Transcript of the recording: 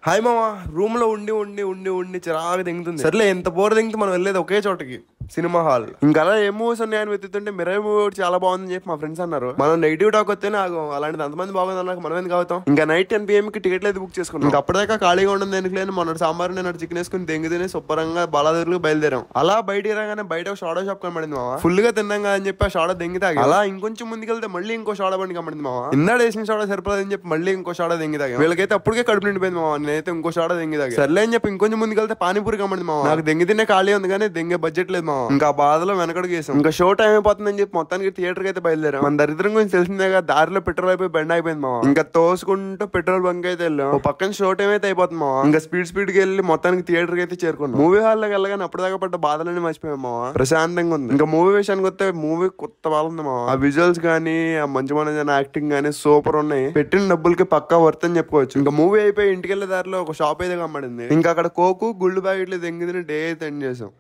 Hi మామ. Room లో ఉండి ఉండి ఉండి ఉండి చిరాగా దింగుతుంది. సర్లే ఎంత బోర్ దింగితే మనం వెళ్ళేది ఒకే చోటకి, సినిమా హాల్. ఇంకా అలా ఏ మూవీస్ ఉన్నాయని వెతుతుంటే మిరాయి మూవీ చాలా బాగుందని చెప్పి మా ఫ్రెండ్స్ అన్నారు. మనం నెగిటివ్ టాక్ వస్తేనే ఆగం, అలాంటిది అంతమంది బాగుంది అన్నాక మనం ఎందుకు అవుతాం. ఇంకా నైట్ 10 PM కి టికెట్లు అయితే బుక్ చేసుకున్నాం. ఇంకా అప్పటిదాకా ఖాళీగా ఉండదు ఎందుకు లేని మొన్న సాంబార్ నేను చికెన్ వేసుకుని దెంగితేనే శుభ్రంగా బాలాదూరుకు బయలుదేరాం. అలా బయటికి రాగానే బయట ఒక షాడో షాప్ కనబడింది మామ. ఫుల్ గా తిన్నాం అని చెప్పి ఆ షాడో దెంగి తాగి అలా ఇంకొంచెం ముందుకెళ్తే మళ్ళీ ఇంకో షాడో బండి కనబడింది మామ. ఇందాడు వేసిన షాడో సరిపోదని చెప్పి మళ్ళీ ఇంకో షాడో దెంగి తాగి వీళ్ళకైతే అప్పటికే కడుపు నిండిపోయింది మామ. నేనైతే ఇంకో షాడో దెంగి తాగి సర్లే అని చెప్పి ఇంకొంచెం ముందుకెళ్తే పానీపూరి కనబడింది మామ. నాకు దెంగి తినే ఖాళీ ఉంది కానీ దెంగే బడ్జెట్ లేదు మామ. ఇంకా బాధలో వెనకడుగు వేసాం. ఇంకా షో టైం అయిపోతుందని చెప్పి మొత్తానికి థియేటర్ కి అయితే బయలుదేరాం. మన దరిద్రం గురించి తెలిసిందేగా, దారిలో పెట్రోల్ అయిపోయి బండి అయిపోయింది మామ. ఇంకా తోసుకుంటూ పెట్రోల్ బంక్ అయితే వెళ్ళాం. పక్కన షో టైం అయితే అయిపోతుంది మామ. ఇంకా స్పీడ్ కి వెళ్ళి మొత్తానికి థియేటర్ కి అయితే చేరుకున్నాం. మూవీ హాల్ లోకి వెళ్ళగానే అప్పటిదాకా పడ్డ బాధలన్నీ మర్చిపోయాం మామ. ప్రశాంతంగా ఉంది. ఇంకా మూవీ విషయానికి వస్తే మూవీ కొత్త బాగుంది మామ. ఆ విజువల్స్ గానీ, ఆ మంచి మన యాక్టింగ్ గానీ సూపర్ ఉన్నాయి. పెట్టిన డబ్బులకి పక్కా వర్త్ అని చెప్పుకోవచ్చు. ఇంకా మూవీ అయిపోయి ఇంటికి వెళ్ళే దారిలో ఒక షాప్ అయితే కనబడింది. ఇంకా అక్కడ కోకు గుళ్ళు ప్యాకెట్లు దెంగిన డే అయితే ఎండ్ చేసాం.